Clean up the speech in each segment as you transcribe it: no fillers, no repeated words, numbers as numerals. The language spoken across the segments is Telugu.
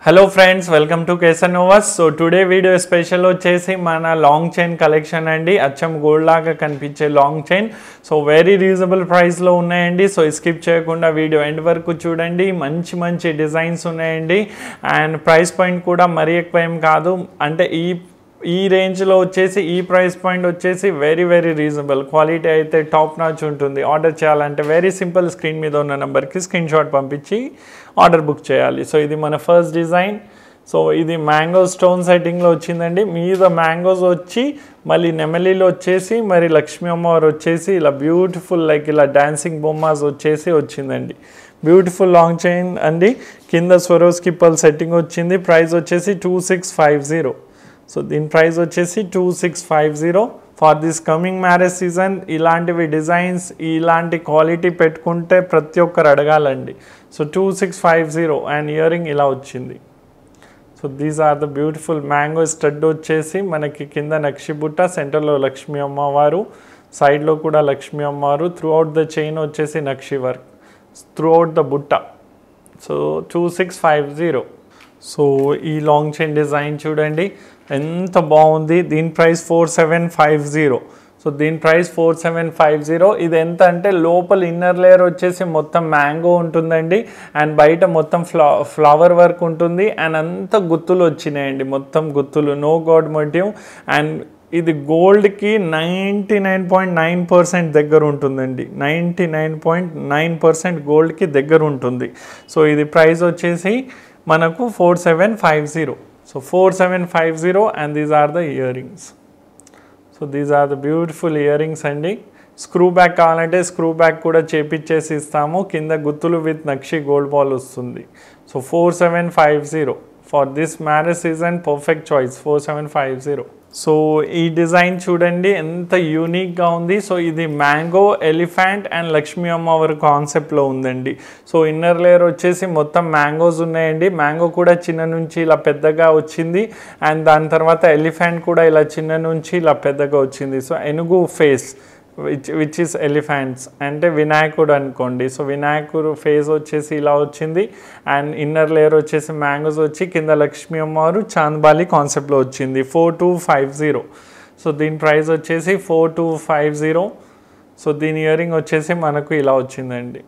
Hello friends, welcome to Kesanovas. So today video special వచ్చేసి మన లాంగ్ చైన్ కలెక్షన్ అండి. అచ్చం గోల్డ్ లాగా కనిపించే long chain. So very reasonable price లో ఉన్నాయండి. సో స్కిప్ చేయకుండా వీడియో ఎండ్ వరకు చూడండి. మంచి మంచి డిజైన్స్ ఉన్నాయండి. అండ్ ప్రైస్ పాయింట్ కూడా మరీ ఎక్కువ ఏం కాదు. అంటే ఈ రేంజ్లో వచ్చేసి ఈ ప్రైస్ పాయింట్ వచ్చేసి వెరీ రీజనబుల్. క్వాలిటీ అయితే టాప్ నాచ్ ఉంటుంది. ఆర్డర్ చేయాలంటే వెరీ సింపుల్, స్క్రీన్ మీద ఉన్న నెంబర్కి స్క్రీన్ షాట్ పంపించి ఆర్డర్ బుక్ చేయాలి. సో ఇది మన ఫస్ట్ డిజైన్. సో ఇది మ్యాంగో స్టోన్ సెట్టింగ్లో వచ్చిందండి. మీద మ్యాంగోస్ వచ్చి మళ్ళీ నెమలిలో వచ్చేసి మరి లక్ష్మీ అమ్మవారు వచ్చేసి ఇలా బ్యూటిఫుల్ లైక్ ఇలా డాన్సింగ్ బొమ్మాస్ వచ్చేసి వచ్చిందండి. బ్యూటిఫుల్ లాంగ్ చైన్ అండి. కింద స్వరోస్కి పల్ సెట్టింగ్ వచ్చింది. ప్రైస్ వచ్చేసి 2650. సో దీని ప్రైస్ వచ్చేసి 2650. For this coming marriage season ఇలాంటివి డిజైన్స్ ఇలాంటి క్వాలిటీ పెట్టుకుంటే ప్రతి ఒక్కరు అడగాలండి. సో 2650 అండ్ ఇయరింగ్ ఇలా వచ్చింది. So these are the beautiful mango stud వచ్చేసి మనకి కింద నక్షి బుట్ట, సెంటర్లో లక్ష్మీ అమ్మవారు, సైడ్లో కూడా లక్ష్మీ అమ్మవారు, త్రూ అవుట్ ద చైన్ వచ్చేసి నక్షి వర్క్ త్రూ అవుట్ ద బుట్ట. సో 2650. సో ఈ లాంగ్ చైన్ డిజైన్ చూడండి ఎంత బాగుంది. దీని ప్రైస్ 4750. సో దీని ప్రైస్ 4750. ఇది ఎంత అంటే లోపల ఇన్నర్ లేయర్ వచ్చేసి మొత్తం మ్యాంగో ఉంటుందండి. అండ్ బయట మొత్తం ఫ్లవర్ వర్క్ ఉంటుంది. అండ్ అంత గుత్తులు వచ్చినాయండి, మొత్తం గుత్తులు, నో గాడ్ మోటివ్. అండ్ ఇది గోల్డ్కి 99.9% దగ్గర ఉంటుందండి. 99.9% గోల్డ్కి దగ్గర ఉంటుంది. సో ఇది ప్రైస్ వచ్చేసి మనకు 4750. So 4750 and these are the earrings. So these are the beautiful earrings అండి. స్క్రూ బ్యాక్ కావాలంటే స్క్రూ బ్యాక్ కూడా చేపించేసి ఇస్తాము. కింద గుత్తులు విత్ నక్షి గోల్డ్ బాల్ వస్తుంది. So 4750 for this marriage season perfect choice 4750. So ఈ డిజైన్ చూడండి ఎంత యూనిక్గా ఉంది. సో ఇది మ్యాంగో, ఎలిఫెంట్ అండ్ లక్ష్మీ అమ్మవారి కాన్సెప్ట్లో ఉందండి. సో ఇన్నర్ లేయర్ వచ్చేసి మొత్తం మ్యాంగోస్ ఉన్నాయండి. మ్యాంగో కూడా చిన్న నుంచి ఇలా పెద్దగా వచ్చింది. అండ్ దాని తర్వాత ఎలిఫెంట్ కూడా ఇలా చిన్న నుంచి ఇలా పెద్దగా వచ్చింది. సో ఏనుగు ఫేస్ విచ్ ఈస్ ఎలిఫెంట్స్ అంటే వినాయకుడు అనుకోండి. సో వినాయకుడు ఫేస్ వచ్చేసి ఇలా వచ్చింది. అండ్ ఇన్నర్ లేయర్ వచ్చేసి మ్యాంగోస్ వచ్చి కింద లక్ష్మీ అమ్మవారు చాంద్బాలి కాన్సెప్ట్లో వచ్చింది 4250. సో దీని ప్రైస్ వచ్చేసి 4250. సో దీని ఇయర్ రింగ్ వచ్చేసి మనకు ఇలా వచ్చిందండి.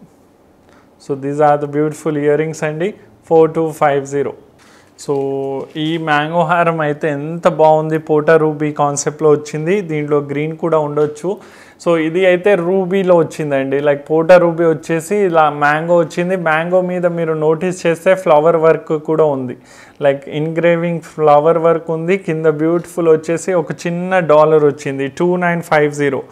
So these are the beautiful earrings అండి 4250. సో ఈ మ్యాంగో హారం అయితే ఎంత బాగుంది, పోటా రూబీ కాన్సెప్ట్లో వచ్చింది. దీంట్లో గ్రీన్ కూడా ఉండొచ్చు. సో ఇది అయితే రూబీలో వచ్చిందండి. లైక్ పోటా రూబీ వచ్చేసి ఇలా మ్యాంగో వచ్చింది. మ్యాంగో మీద మీరు నోటీస్ చేస్తే ఫ్లవర్ వర్క్ కూడా ఉంది, లైక్ ఇన్గ్రేవింగ్ ఫ్లవర్ వర్క్ ఉంది. కింద బ్యూటిఫుల్ వచ్చేసి ఒక చిన్న డాలర్ వచ్చింది 2950.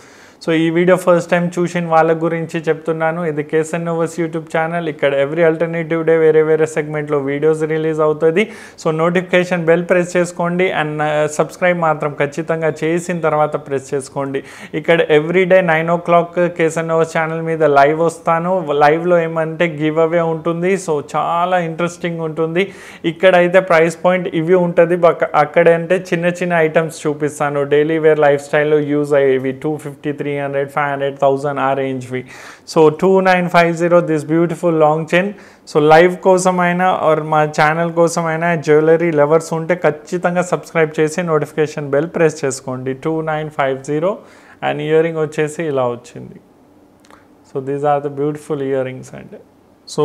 సో ఈ వీడియో ఫస్ట్ టైం చూసిన వాళ్ళ గురించి చెప్తున్నాను. ఇది కేసన్నోవస్ యూట్యూబ్ ఛానల్. ఇక్కడ ఎవ్రీ ఆల్టర్నేటివ్ డే వేరే సెగ్మెంట్లో వీడియోస్ రిలీజ్ అవుతుంది. సో నోటిఫికేషన్ బెల్ ప్రెస్ చేసుకోండి. అండ్ సబ్స్క్రైబ్ మాత్రం ఖచ్చితంగా చేసిన తర్వాత ప్రెస్ చేసుకోండి. ఇక్కడ ఎవ్రీడే 9 o'clock కేసన్నోవస్ ఛానల్ మీద లైవ్ వస్తాను. లైవ్లో ఏమంటే గివ్ అవే ఉంటుంది. సో చాలా ఇంట్రెస్టింగ్ ఉంటుంది. ఇక్కడైతే ప్రైస్ పాయింట్ ఇవి ఉంటుంది. అక్కడంటే చిన్న ఐటమ్స్ చూపిస్తాను. డైలీ వేర్ లైఫ్ స్టైల్లో యూజ్ అయ్యేవి 250, 300, 500, 1000 ఆ రేంజ్వి. So 2950 this beautiful long chain. So live కోసమైనా ఆర్ మా ఛానల్ కోసమైనా జ్యువెలరీ లవర్స్ ఉంటే ఖచ్చితంగా సబ్స్క్రైబ్ చేసి నోటిఫికేషన్ బెల్ ప్రెస్ చేసుకోండి. 2950 అండ్ ఇయర్ రింగ్ వచ్చేసి ఇలా వచ్చింది. So these are the beautiful earrings అండి. సో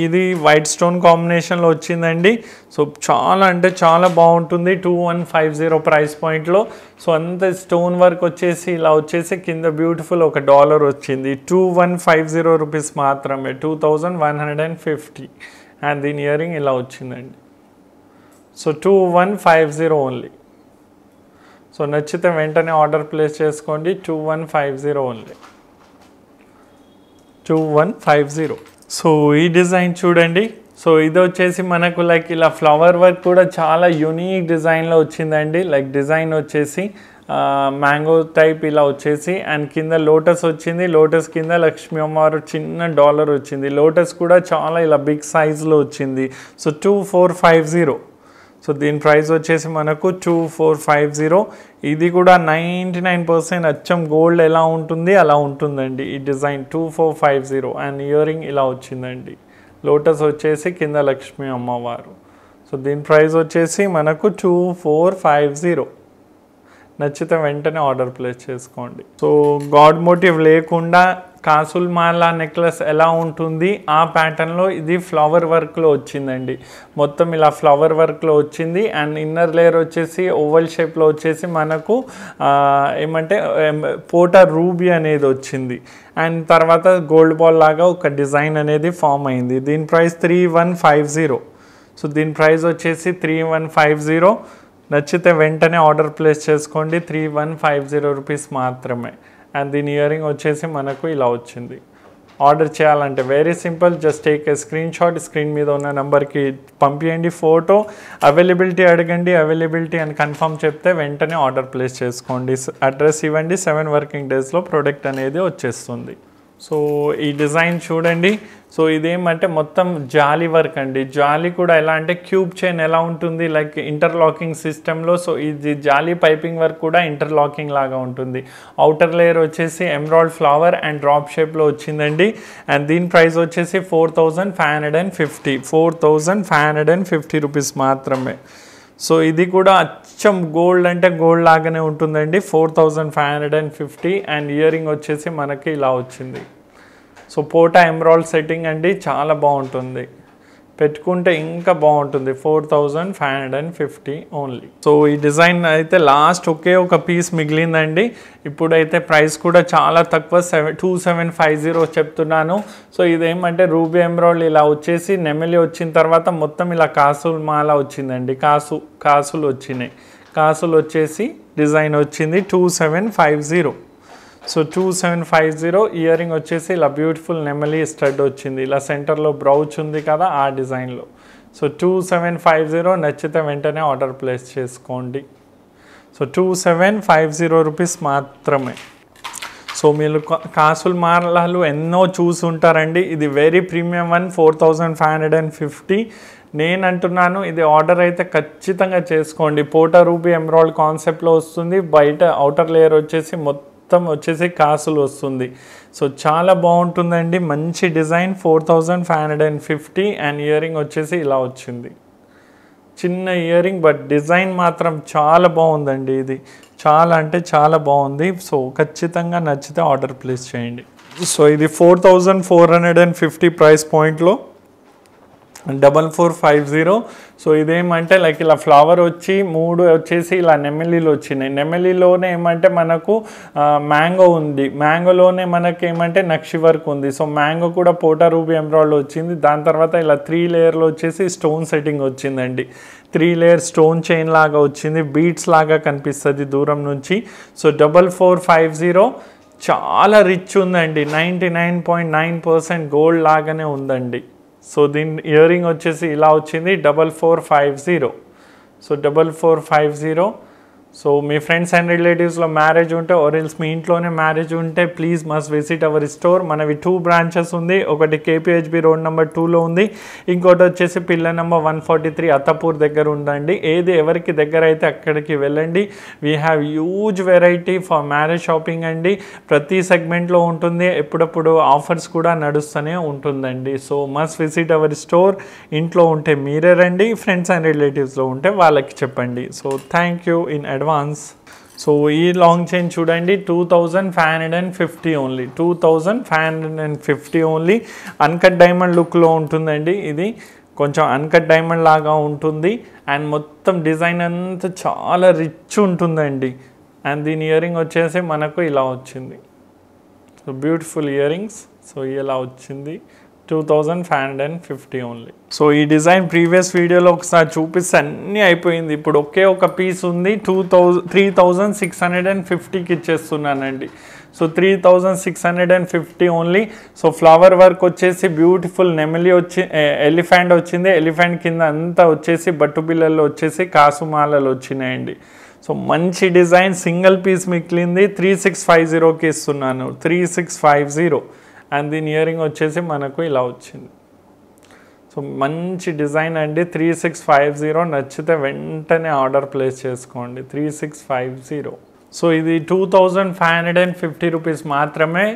ఇది వైట్ స్టోన్ కాంబినేషన్లో వచ్చిందండి. సో చాలా అంటే చాలా బాగుంటుంది 2150 ప్రైస్ పాయింట్లో. సో అంత స్టోన్ వర్క్ వచ్చేసి ఇలా వచ్చేసి కింద బ్యూటిఫుల్ ఒక డాలర్ వచ్చింది. 2150 రూపీస్ మాత్రమే, 2150. అండ్ దీని ఇయర్ రింగ్ ఇలా వచ్చిందండి. So 2150 only. సో నచ్చితే వెంటనే ఆర్డర్ ప్లేస్ చేసుకోండి. 2150 ఓన్లీ, 2150. సో ఈ డిజైన్ చూడండి. సో ఇది వచ్చేసి మనకు లైక్ ఇలా ఫ్లవర్ వర్క్ కూడా చాలా యూనిక్ డిజైన్లో వచ్చిందండి. లైక్ డిజైన్ వచ్చేసి మ్యాంగో టైప్ ఇలా వచ్చేసి అండ్ కింద లోటస్ వచ్చింది. లోటస్ కింద లక్ష్మీ అమ్మవారు చిన్న డాలర్ వచ్చింది. లోటస్ కూడా చాలా ఇలా బిగ్ సైజ్లో వచ్చింది. సో 2450. సో దీని ప్రైస్ వచ్చేసి మనకు 2450. ఇది కూడా 99% అచ్చం గోల్డ్ ఎలా ఉంటుంది అలా ఉంటుందండి ఈ డిజైన్ 2450. అండ్ ఇయర్ రింగ్ ఇలా వచ్చిందండి. లోటస్ వచ్చేసి కింద లక్ష్మీ అమ్మవారు. సో దీని ప్రైస్ వచ్చేసి మనకు 2450. నచ్చితే వెంటనే ఆర్డర్ ప్లేస్ చేసుకోండి. సో గాడ్ మోటివ్ లేకుండా కాసుల్ మాల నెక్లెస్ ఎలా ఉంటుంది ఆ ప్యాటర్న్లో ఇది ఫ్లవర్ వర్క్లో వచ్చిందండి. మొత్తం ఇలా ఫ్లవర్ వర్క్లో వచ్చింది. అండ్ ఇన్నర్ లేయర్ వచ్చేసి ఓవల్ షేప్లో వచ్చేసి మనకు ఏమంటే పోటా రూబీ అనేది వచ్చింది. అండ్ తర్వాత గోల్డ్ బాల్ లాగా ఒక డిజైన్ అనేది ఫామ్ అయింది. దీని ప్రైస్ 3150. సో దీని ప్రైస్ వచ్చేసి 3150. నచ్చితే వెంటనే ఆర్డర్ ప్లేస్ చేసుకోండి. 3150 రూపీస్ మాత్రమే. అండ్ దీని ఇయరింగ్ వచ్చేసి మనకు ఇలా వచ్చింది. ఆర్డర్ చేయాలంటే very simple, just take a screen shot, screen మీద ఉన్న నెంబర్కి పంపించండి ఫోటో, అవైలబిలిటీ అడగండి, అవైలబిలిటీ అని కన్ఫర్మ్ చెప్తే వెంటనే ఆర్డర్ ప్లేస్ చేసుకోండి. అడ్రస్ ఇవ్వండి, 7 వర్కింగ్ డేస్లో ప్రోడక్ట్ అనేది వచ్చేస్తుంది. సో ఈ డిజైన్ చూడండి. సో ఇదేమంటే మొత్తం జాలీ వర్క్ అండి. జాలీ కూడా ఎలా అంటే క్యూబ్ చైన్ ఎలా ఉంటుంది లైక్ ఇంటర్లాకింగ్ సిస్టంలో, సో ఇది జాలీ పైపింగ్ వర్క్ కూడా ఇంటర్లాకింగ్ లాగా ఉంటుంది. అవుటర్ లేయర్ వచ్చేసి ఎమరాల్డ్ ఫ్లవర్ అండ్ డ్రాప్ షేప్లో వచ్చిందండి. అండ్ దీని ప్రైస్ వచ్చేసి 4550. 4550 రూపీస్ మాత్రమే. సో ఇది కూడా అచ్చం గోల్డ్ అంటే గోల్డ్ లాగానే ఉంటుందండి. 4550. అండ్ ఇయరింగ్ వచ్చేసి మనకి ఇలా వచ్చింది. సో పోటా ఎమరాల్డ్ సెట్టింగ్ అండి, చాలా బాగుంటుంది, పెట్టుకుంటే ఇంకా బాగుంటుంది. 4550 ఓన్లీ. సో ఈ డిజైన్ అయితే లాస్ట్ ఒకే ఒక పీస్ మిగిలిందండి. ఇప్పుడైతే ప్రైస్ కూడా చాలా తక్కువ, 2750 చెప్తున్నాను. సో ఇదేమంటే రూబీ ఎమరాల్డ్ ఇలా వచ్చేసి నెమలి వచ్చిన తర్వాత మొత్తం ఇలా కాసుల మాల వచ్చిందండి. కాసులు వచ్చినాయి. కాసులు వచ్చేసి డిజైన్ వచ్చింది 2750. సో 2750. ఇయరింగ్ వచ్చేసి ఇలా బ్యూటిఫుల్ నెమలి స్టడ్ వచ్చింది. ఇలా సెంటర్లో బ్రౌచ్ ఉంది కదా ఆ డిజైన్లో. సో 2750. నచ్చితే వెంటనే ఆర్డర్ ప్లేస్ చేసుకోండి. సో 2750 రూపీస్ మాత్రమే. సో మీరు కాసుల మాలలు ఎన్నో చూసి ఉంటారండి. ఇది వెరీ ప్రీమియం వన్, 4550. నేను అంటున్నాను ఇది ఆర్డర్ అయితే ఖచ్చితంగా చేసుకోండి. పోటా రూబీ ఎమరాల్డ్ కాన్సెప్ట్లో వస్తుంది. బయట అవుటర్ లేయర్ వచ్చేసి మొత్తం వచ్చేసి కాసులు వస్తుంది. సో చాలా బాగుంటుందండి, మంచి డిజైన్. 4550. అండ్ ఇయరింగ్ వచ్చేసి ఇలా వచ్చింది. చిన్న ఇయరింగ్ బట్ డిజైన్ మాత్రం చాలా బాగుందండి. ఇది చాలా అంటే చాలా బాగుంది. సో ఖచ్చితంగా నచ్చితే ఆర్డర్ ప్లేస్ చేయండి. సో ఇది 4450 ప్రైస్ పాయింట్లో 4450. సో ఇదేమంటే లైక్ ఇలా ఫ్లవర్ వచ్చి 3 వచ్చేసి ఇలా నెమలీలు వచ్చినాయి. నెమలీలోనే ఏమంటే మనకు మ్యాంగో ఉంది. మ్యాంగోలోనే మనకి ఏమంటే నక్షి వర్క్ ఉంది. సో మ్యాంగో కూడా పోటా రూబీ ఎమరాల్డ్ వచ్చింది. దాని తర్వాత ఇలా 3 లేయర్లో వచ్చేసి స్టోన్ సెట్టింగ్ వచ్చిందండి. 3 లేయర్ స్టోన్ చైన్ లాగా వచ్చింది. బీట్స్ లాగా కనిపిస్తుంది దూరం నుంచి. సో 4450 చాలా రిచ్ ఉందండి. 99.9% గోల్డ్ లాగానే ఉందండి. సో దీని ఇయరింగ్ వచ్చేసి ఇలా వచ్చింది 4450. So 4450. So me friends and రిలేటివ్స్లో మ్యారేజ్ ఉంటే ఆర్ఎల్స్ మీ ఇంట్లోనే మ్యారేజ్ ఉంటే please must visit our store. మనవి 2 బ్రాంచెస్ ఉంది. ఒకటి KPHB రోడ్ నెంబర్ 2లో ఉంది. ఇంకోటి వచ్చేసి పిల్ల నెంబర్ 143 అత్తపూర్ దగ్గర ఉందండి. ఏది ఎవరికి దగ్గర అయితే అక్కడికి వెళ్ళండి. We have huge variety for marriage shopping అండి. ప్రతి సెగ్మెంట్లో ఉంటుంది. ఎప్పుడప్పుడు ఆఫర్స్ కూడా నడుస్తూనే ఉంటుందండి. So must visit our store. ఇంట్లో ఉంటే మీరే రండి, ఫ్రెండ్స్ అండ్ రిలేటివ్స్లో ఉంటే వాళ్ళకి చెప్పండి. So thank you in advance. So ఈ లాంగ్ చైన్ చూడండి 2550 ఓన్లీ. 2550 ఓన్లీ. అన్కట్ డైమండ్ లుక్లో ఉంటుందండి. ఇది కొంచెం అన్కట్ డైమండ్ లాగా ఉంటుంది. అండ్ మొత్తం డిజైన్ అంతా చాలా రిచ్ ఉంటుందండి. అండ్ దీని ఇయరింగ్ వచ్చేసి మనకు ఇలా వచ్చింది. So beautiful earrings. సో ఇలా వచ్చింది 2550 ఓన్లీ. సో ఈ డిజైన్ ప్రీవియస్ వీడియోలో ఒకసారి చూపిస్తే అన్నీ అయిపోయింది. ఇప్పుడు ఒకే ఒక పీస్ ఉంది. 3650కి ఇచ్చేస్తున్నానండి. So 3650 only. So flower work వచ్చేసి బ్యూటిఫుల్ నెమలి వచ్చి ఎలిఫెంట్ వచ్చింది. ఎలిఫెంట్ కింద అంతా వచ్చేసి బట్టు బిళ్ళల్లో వచ్చేసి కాసుమాలలు వచ్చినాయండి. సో మంచి డిజైన్. సింగిల్ పీస్ మిగిలింది. 3650కి ఇస్తున్నాను. 3650. అండ్ దీని ఇయరింగ్ వచ్చేసి మనకు ఇలా వచ్చింది. సో మంచి డిజైన్ అండి. 3650. నచ్చితే వెంటనే ఆర్డర్ ప్లేస్ చేసుకోండి. 3650. సో ఇది 2550 రూపీస్ మాత్రమే.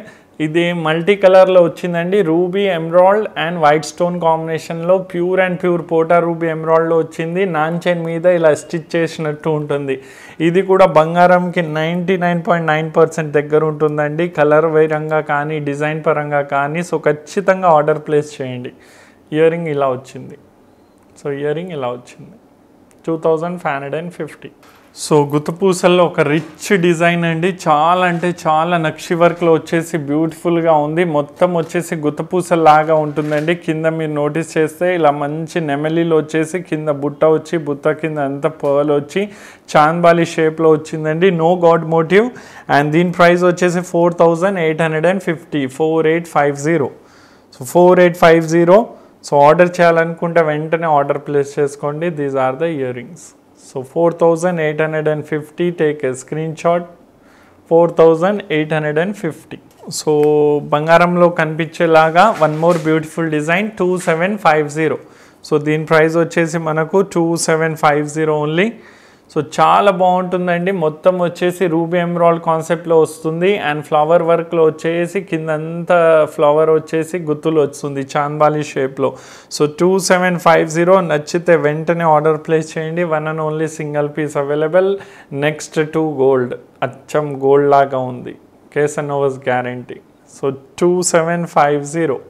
ఇది మల్టీ కలర్లో వచ్చిందండి. Ruby emerald and white stone కాంబినేషన్లో ప్యూర్ అండ్ ప్యూర్ పోటా రూబీ ఎమరాల్డ్లో వచ్చింది. నాన్ చైన్ మీద ఇలా స్టిచ్ చేసినట్టు ఉంటుంది. ఇది కూడా బంగారంకి 99.9% దగ్గర ఉంటుందండి, కలర్ పరంగా కానీ డిజైన్ పరంగా కానీ. సో ఖచ్చితంగా ఆర్డర్ ప్లేస్ చేయండి. ఇయర్ రింగ్ ఇలా వచ్చింది. సో ఇయర్ రింగ్ ఇలా వచ్చింది 2550. సో గుత్తపూసల్లో ఒక రిచ్ డిజైన్ అండి. చాలా అంటే చాలా నక్షి వర్క్లో వచ్చేసి బ్యూటిఫుల్గా ఉంది. మొత్తం వచ్చేసి గుత్తపూసల్లాగా ఉంటుందండి. కింద మీరు నోటీస్ చేస్తే ఇలా మంచి నెమలిలో వచ్చేసి కింద బుట్ట వచ్చి బుట్ట కింద అంతా పర్ల్ వచ్చి చాంద్బాలి షేప్లో వచ్చిందండి. No god motif. అండ్ దీని ప్రైస్ వచ్చేసి 4850, 4850. సో 4850. సో ఆర్డర్ చేయాలనుకుంటే వెంటనే ఆర్డర్ ప్లేస్ చేసుకోండి. These are the earrings. So 4850, take a screenshot. 4850. So బంగారంలో కనిపించేలాగా one more beautiful design 2750. So దీని ప్రైస్ వచ్చేసి మనకు 2750 ఓన్లీ. సో చాలా బాగుంటుందండి. మొత్తం వచ్చేసి రూబీ ఎమరాల్డ్ కాన్సెప్ట్లో వస్తుంది అండ్ ఫ్లవర్ వర్క్లో వచ్చేసి కిందంతా ఫ్లవర్ వచ్చేసి గుత్తులు వస్తుంది చాంద్బాలి షేప్లో. సో 2750. నచ్చితే వెంటనే ఆర్డర్ ప్లేస్ చేయండి. One and only single piece available. Next to gold, అచ్చం గోల్డ్ లాగా ఉంది. Casanovas guarantee. So 2750.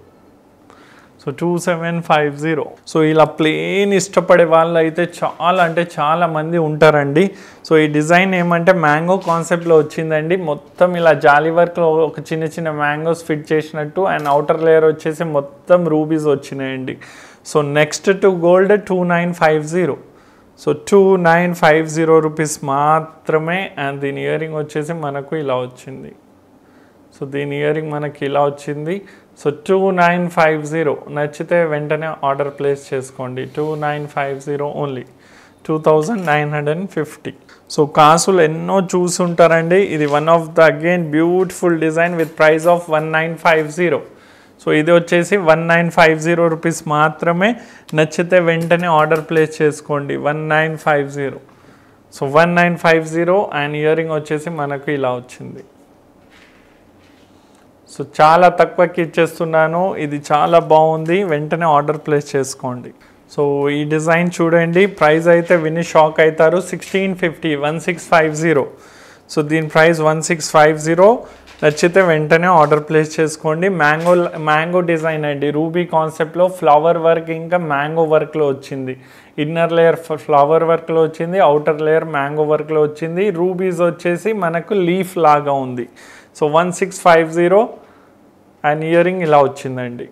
So 2750. So ఇలా ప్లెయిన్ ఇష్టపడే వాళ్ళు అయితే చాలా అంటే చాలా మంది ఉంటారండి. సో ఈ డిజైన్ ఏమంటే మ్యాంగో కాన్సెప్ట్లో వచ్చిందండి. మొత్తం ఇలా జాలీ వర్క్లో ఒక చిన్న చిన్న మ్యాంగోస్ ఫిట్ చేసినట్టు అండ్ అవుటర్ లేయర్ వచ్చేసి మొత్తం రూబీస్ వచ్చినాయండి. So next to gold 2950. So 2950 rupees మాత్రమే. అండ్ దీని ఇయర్ రింగ్ వచ్చేసి మనకు ఇలా వచ్చింది. సో దీని ఇయర్ రింగ్ మనకి ఇలా వచ్చింది. సో 2950. నచ్చితే వెంటనే ఆర్డర్ ప్లేస్ చేసుకోండి. 2950 ఓన్లీ. 2950. సో కాసులు ఎన్నో చూసుంటారండి. ఇది one of the again beautiful design with price of 1950. So ఇది వచ్చేసి 1950 రూపీస్ మాత్రమే. నచ్చితే వెంటనే ఆర్డర్ ప్లేస్ చేసుకోండి. 1950. సో 1950 అండ్ ఇయర్ రింగ్ వచ్చేసి మనకు ఇలా వచ్చింది. సో చాలా తక్కువకి ఇచ్చేస్తున్నాను. ఇది చాలా బాగుంది. వెంటనే ఆర్డర్ ప్లేస్ చేసుకోండి. సో ఈ డిజైన్ చూడండి. ప్రైస్ అయితే విని షాక్ అవుతారు. 1650, 1650. సో దీని ప్రైస్ 1650. నచ్చితే వెంటనే ఆర్డర్ ప్లేస్ చేసుకోండి. మ్యాంగో డిజైన్ అండి. రూబీ కాన్సెప్ట్లో ఫ్లవర్ వర్క్ ఇంకా మ్యాంగో వర్క్లో వచ్చింది. ఇన్నర్ లేయర్ ఫ్లవర్ వర్క్లో వచ్చింది, అవుటర్ లేయర్ మ్యాంగో వర్క్లో వచ్చింది. రూబీస్ వచ్చేసి మనకు లీఫ్ లాగా ఉంది. సో 1650 అండ్ ఇయర్ రింగ్ ఇలా వచ్చిందండి.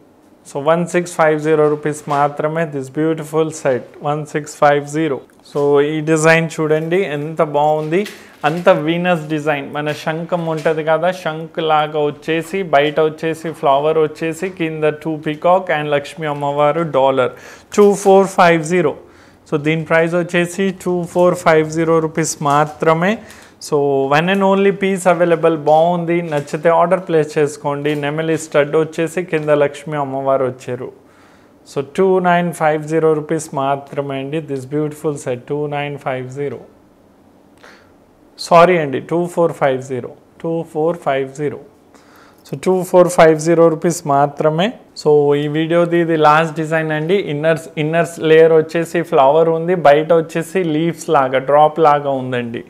సో 1650 రూపీస్ మాత్రమే. This beautiful set 1650. సో ఈ డిజైన్ చూడండి ఎంత బాగుంది. అంత వీనస్ డిజైన్, మన శంఖం ఉంటుంది కదా, శంఖ్ లాగా వచ్చేసి బయట వచ్చేసి ఫ్లవర్ వచ్చేసి కింద 2 పీకాక్ అండ్ లక్ష్మీ అమ్మవారు డాలర్. 2450. సో దీని ప్రైస్ వచ్చేసి 2450 రూపీస్ మాత్రమే. So one and only piece available. బాగుంది. నచ్చితే ఆర్డర్ ప్లేస్ చేసుకోండి. నెమలి స్టడ్ వచ్చేసి కింద లక్ష్మీ అమ్మవారు వచ్చారు. సో 2950 రూపీస్ మాత్రమే అండి. This beautiful set 2950. సారీ అండి 2450. 2450. సో 2450 రూపీస్ మాత్రమే. సో ఈ వీడియోది ఇది లాస్ట్ డిజైన్ అండి. ఇన్నర్స్ లేయర్ వచ్చేసి ఫ్లవర్ ఉంది, బయట వచ్చేసి లీవ్స్ లాగా డ్రాప్ లాగా ఉందండి.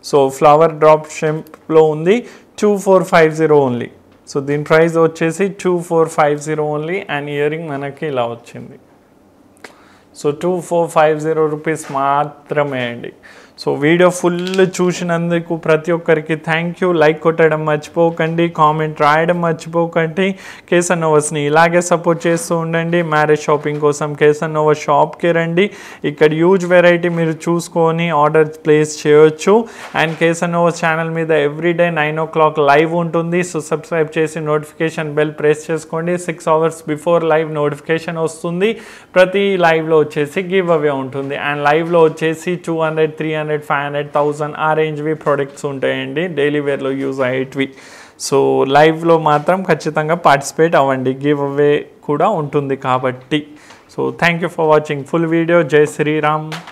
సో ఫ్లవర్ డ్రాప్ షేప్లో ఉంది. 2450 ఓన్లీ. సో దీని ప్రైస్ వచ్చేసి 2450 ఓన్లీ అండ్ ఇయర్ రింగ్ మనకి ఇలా వచ్చింది. సో 2450 రూపీస్ మాత్రమే అండి. సో వీడియో ఫుల్ చూసినందుకు ప్రతి ఒక్కరికి థ్యాంక్ యూ. లైక్ కొట్టడం మర్చిపోకండి, కామెంట్ రాయడం మర్చిపోకండి. కేసనోవాస్ని ఇలాగే సపోర్ట్ చేస్తూ ఉండండి. మ్యారేజ్ షాపింగ్ కోసం కేసనోవా షాప్కి రండి. ఇక్కడ హ్యూజ్ వెరైటీ మీరు చూసుకొని ఆర్డర్ ప్లేస్ చేయొచ్చు. అండ్ కేసనోవాస్ ఛానల్ మీద ఎవ్రీడే 9 o'clock లైవ్ ఉంటుంది. సో సబ్స్క్రైబ్ చేసి నోటిఫికేషన్ బెల్ ప్రెస్ చేసుకోండి. 6 hours బిఫోర్ లైవ్ నోటిఫికేషన్ వస్తుంది. ప్రతి లైవ్లో వచ్చేసి గివ్ అవే ఉంటుంది. అండ్ లైవ్లో వచ్చేసి 200, 300, 500, 1000 ఆ రేంజ్వి ప్రొడక్ట్స్ ఉంటాయండి, డైలీ వేర్లో యూజ్ అయ్యేటివి. సో లైవ్లో మాత్రం ఖచ్చితంగా పార్టిసిపేట్ అవ్వండి, గివ్ అవే కూడా ఉంటుంది కాబట్టి. So thank you for watching full video. జై శ్రీరామ్.